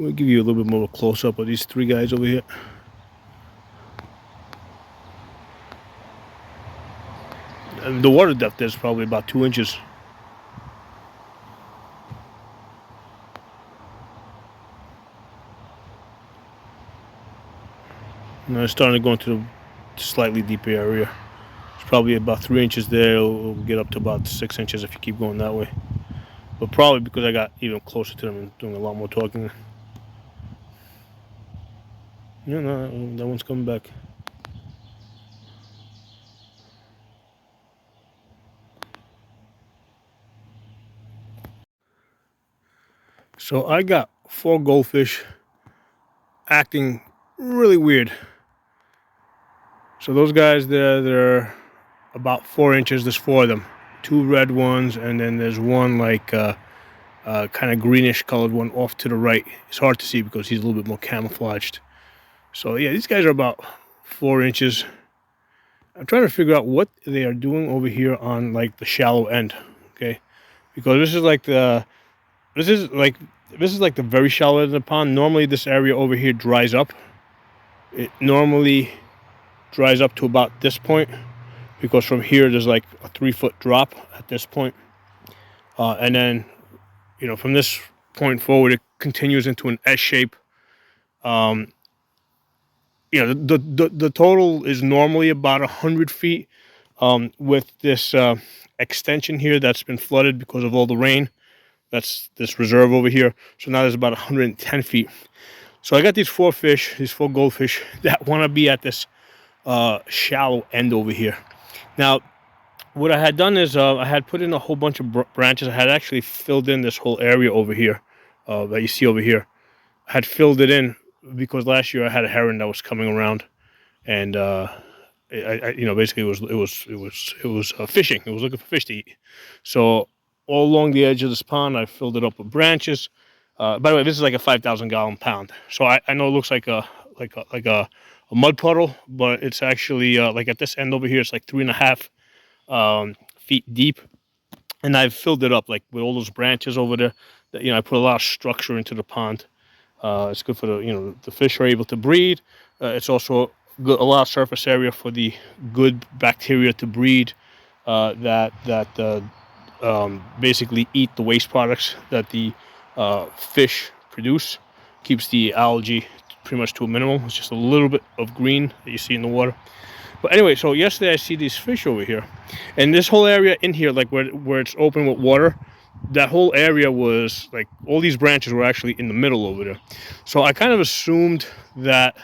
We'll give you a little bit more close up of these three guys over here. And the water depth is probably about 2 inches. Now it's starting to go into the slightly deeper area. It's probably about 3 inches there. It'll get up to about 6 inches if you keep going that way. But probably because I got even closer to them and doing a lot more talking. Yeah, no, that one's coming back. So I got 4 goldfish acting really weird. So those guys there, they're about 4 inches. There's 4 of them. 2 red ones, and then there's one like kind of greenish colored one off to the right. It's hard to see because he's a little bit more camouflaged. So yeah, these guys are about 4 inches. I'm trying to figure out what they are doing over here on like the shallow end, okay? Because this is like the very shallow end of the pond. Normally this area over here dries up. It normally dries up to about this point, because from here there's like a 3-foot drop at this point. And then, you know, from this point forward, it continues into an S shape. You know, the total is normally about 100 feet. With this extension here that's been flooded because of all the rain. That's this reserve over here. So now there's about 110 feet. So I got these 4 fish, these 4 goldfish that want to be at this shallow end over here. Now, what I had done is I had put in a whole bunch of branches. I had actually filled in this whole area over here that you see over here. I had filled it in because last year I had a heron that was coming around, and you know, basically it was fishing. It was looking for fish to eat. So all along the edge of this pond, I filled it up with branches. By the way, this is like a 5,000-gallon pond. So I know it looks like a mud puddle, but it's actually like at this end over here, it's like 3.5 feet deep, and I've filled it up like with all those branches over there. That, you know, I put a lot of structure into the pond. It's good for the, you know, the fish are able to breed. It's also good, a lot of surface area for the good bacteria to breed that basically eat the waste products that the fish produce. Keeps the algae pretty much to a minimum. It's just a little bit of green that you see in the water. But anyway, so yesterday I see these fish over here, and this whole area in here, like where it's open with water, that whole area was like, all these branches were actually in the middle over there. So I kind of assumed that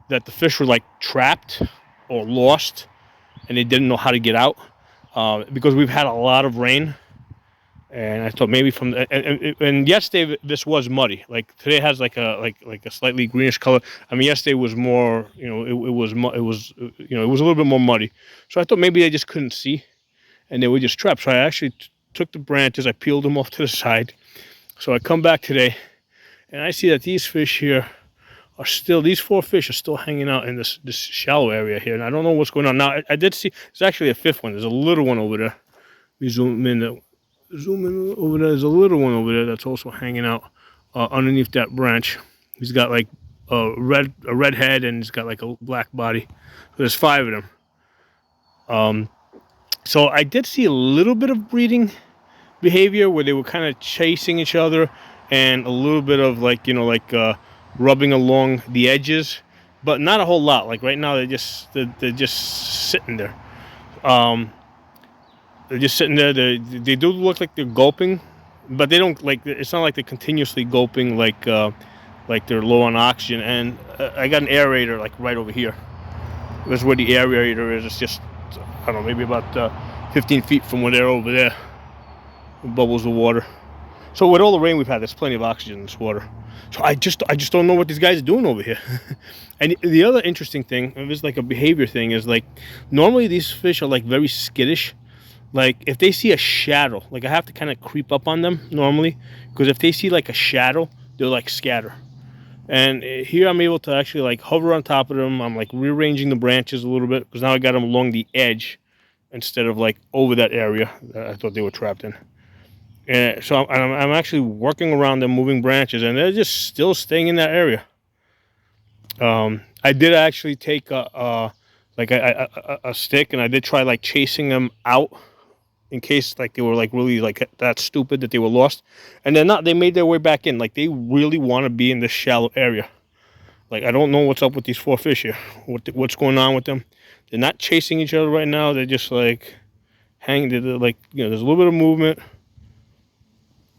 the fish were like trapped or lost, and they didn't know how to get out, because we've had a lot of rain. And I thought maybe from the, and yesterday this was muddy. Like today has like a slightly greenish color. I mean, yesterday was more, you know, it was you know, it was a little bit more muddy. So I thought maybe they just couldn't see, and they were just trapped. So I actually took the branches, I peeled them off to the side. So I come back today, and I see that these fish here are still, these 4 fish are still hanging out in this shallow area here, and I don't know what's going on. Now I did see there's actually a 5th one. There's a little one over there. We zoom in. Over there. There's a little one over there that's also hanging out underneath that branch. He's got like a red head, and he's got like a black body. So there's 5 of them. So I did see a little bit of breeding behavior where they were kind of chasing each other, and a little bit of like, you know, like rubbing along the edges, but not a whole lot. Like right now they're just sitting there. They're just sitting there. They do look like they're gulping, but they don't, like, it's not like they're continuously gulping like they're low on oxygen. And I got an aerator like right over here. This is where the aerator is. It's just, I don't know, maybe about 15 feet from where they're over there. It bubbles the water. So with all the rain we've had, there's plenty of oxygen in this water. So I just don't know what these guys are doing over here. And the other interesting thing, and this is like a behavior thing, is like normally these fish are like very skittish. Like if they see a shadow, like I have to kind of creep up on them normally, because if they see like a shadow, they'll like scatter. And here I'm able to actually like hover on top of them. I'm like rearranging the branches a little bit, because now I got them along the edge instead of like over that area that I thought they were trapped in. And so I'm actually working around them, moving branches, and they're just still staying in that area. I did actually take a stick, and I did try like chasing them out in case like they were like really like that stupid that they were lost, and they're not. They made their way back in. Like they really want to be in this shallow area. Like I don't know what's up with these four fish here. What's going on with them? They're not chasing each other right now. They're just like hanging. They're like, you know, there's a little bit of movement.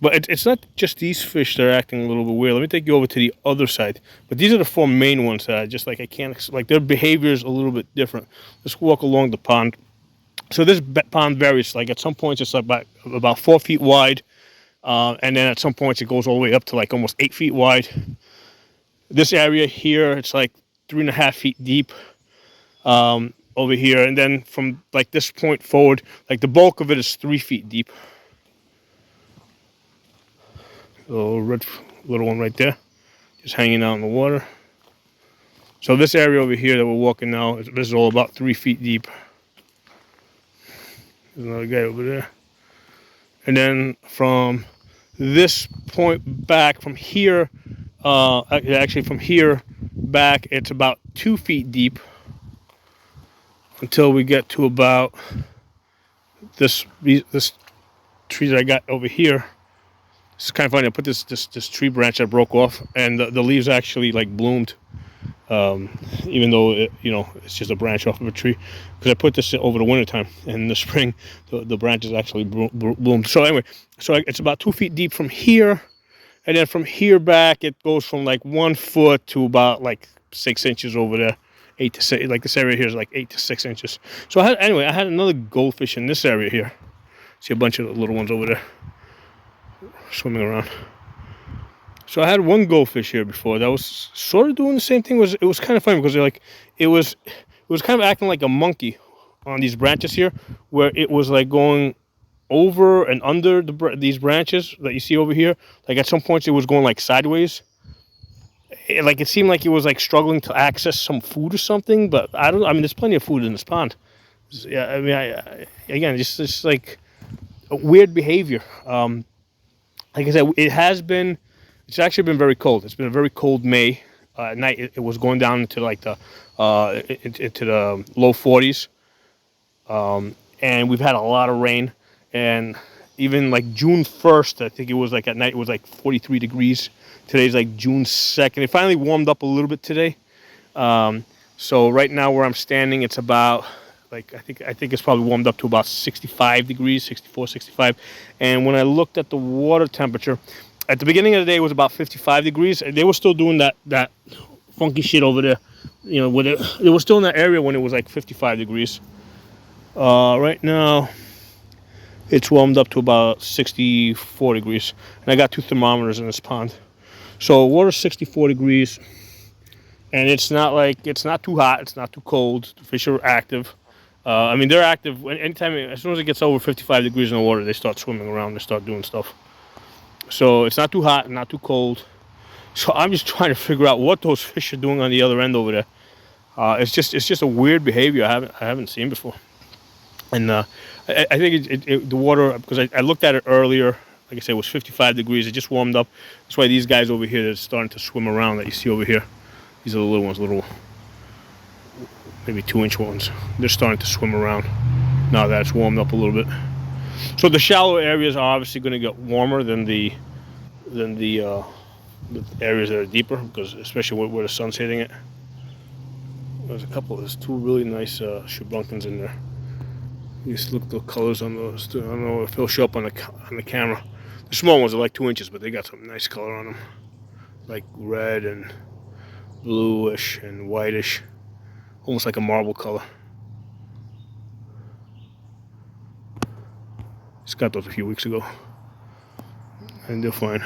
But it's not just these fish that are acting a little bit weird. Let me take you over to the other side. But these are the four main ones that I just like, I can't, like their behavior is a little bit different. Let's walk along the pond. So this pond varies. Like at some points it's like about 4 feet wide. And then at some points it goes all the way up to like almost 8 feet wide. This area here, it's like 3.5 feet deep over here. And then from like this point forward, like the bulk of it is 3 feet deep. Little red little one right there, just hanging out in the water. So this area over here that we're walking now, this is all about 3 feet deep. There's another guy over there. And then from this point back, from here, actually from here back, it's about 2 feet deep until we get to about this tree that I got over here. It's kind of funny. I put this tree branch that broke off, and the leaves actually like bloomed, even though it's just a branch off of a tree. Because I put this over the winter time, and in the spring the branches actually bloomed. So anyway, so it's about 2 feet deep from here, and then from here back it goes from like 1 foot to about like 6 inches over there. 8 to 6, like this area here is like 8 to 6 inches. So I had another goldfish in this area here. See a bunch of little ones over there swimming around. So I had one goldfish here before that was sort of doing the same thing. It was kind of funny because it was kind of acting like a monkey on these branches here, where it was like going over and under these branches that you see over here. Like at some points it was going like sideways. It seemed like it was like struggling to access some food or something. But I mean, there's plenty of food in this pond. Yeah, I mean, again, just like a weird behavior. Like I said, it's actually been very cold. It's been a very cold May. At night, it was going down into like into the low 40s. And we've had a lot of rain. And even like June 1st, I think it was like at night, it was like 43 degrees. Today's like June 2nd. It finally warmed up a little bit today. So right now where I'm standing, it's about, like I think it's probably warmed up to about 65 degrees, 64, 65. And when I looked at the water temperature, at the beginning of the day it was about 55 degrees. And they were still doing that funky shit over there. You know, they were still in that area when it was like 55 degrees. Right now it's warmed up to about 64 degrees. And I got 2 thermometers in this pond. So water's 64 degrees. And it's not too hot, it's not too cold. The fish are active. I mean, they're active anytime. As soon as it gets over 55 degrees in the water, they start swimming around. They start doing stuff. So it's not too hot, not too cold. So I'm just trying to figure out what those fish are doing on the other end over there. It's just a weird behavior I haven't seen before. And I think the water, because I looked at it earlier. Like I said, it was 55 degrees. It just warmed up. That's why these guys over here, they're starting to swim around that you see over here. These are the little ones, maybe 2-inch ones. They're starting to swim around now that it's warmed up a little bit. So the shallow areas are obviously going to get warmer than the areas that are deeper, because especially where the sun's hitting it. There's 2 really nice shubunkins in there. You just look at the colors on those. I don't know if they'll show up on the camera. The small ones are like 2 inches, but they got some nice color on them, like red and bluish and whitish, almost like a marble color. Just got those a few weeks ago, and they're fine.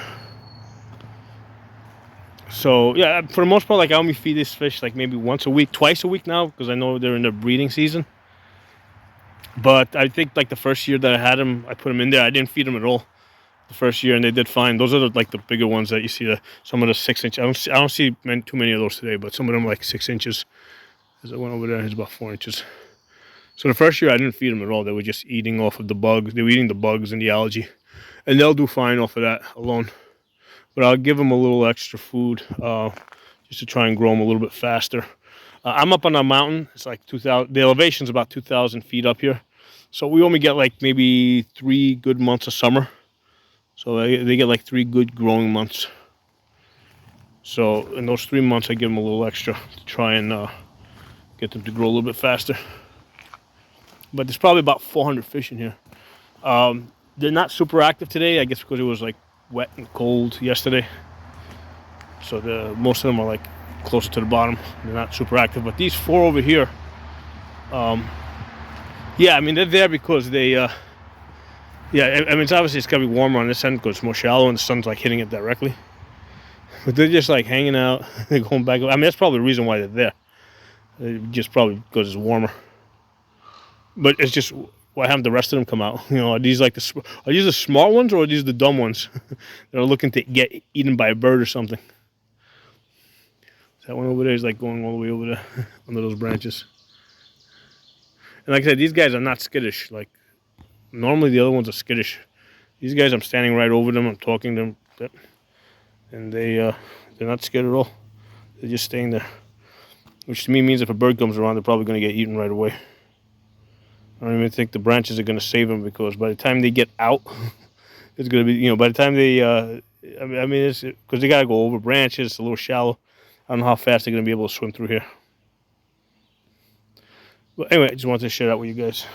So yeah, for the most part, like I only feed this fish like maybe once a week, twice a week now, because I know they're in their breeding season. But I think like the first year that I had them, I put them in there. I didn't feed them at all the first year, and they did fine. Those are like the bigger ones that you see. Some of the 6 inch. I don't see too many of those today, but some of them like 6 inches. There's one over there. It's about 4 inches. So the first year I didn't feed them at all. They were just eating off of the bugs. They were eating the bugs and the algae. and they'll do fine off of that alone. But I'll give them a little extra food just to try and grow them a little bit faster. I'm up on a mountain. It's like 2,000. The elevation's about 2,000 feet up here, so we only get like maybe 3 good months of summer. So they get like 3 good growing months. So in those 3 months, I give them a little extra to try and get them to grow a little bit faster. But there's probably about 400 fish in here. They're not super active today, I guess because it was like wet and cold yesterday. So most of them are like closer to the bottom. They're not super active. But these 4 over here, yeah, I mean, they're there because they, yeah, I mean, it's obviously it's gotta be warmer on this end because it's more shallow and the sun's like hitting it directly. But they're just like hanging out. They're going back. I mean, that's probably the reason why they're there. Just probably because it's warmer. But it's just why haven't the rest of them come out? You know, are these like are these the smart ones or are these the dumb ones that are looking to get eaten by a bird or something? That one over there is like going all the way over there under those branches. And like I said, these guys are not skittish. Like normally the other ones are skittish. These guys, I'm standing right over them. I'm talking to them, and they're not scared at all. They're just staying there, which to me means if a bird comes around, they're probably going to get eaten right away. I don't even think the branches are going to save them because by the time they get out, it's going to be, you know, by the time they, I mean, it's because they got to go over branches. It's a little shallow. I don't know how fast they're going to be able to swim through here. But anyway, I just wanted to share that with you guys.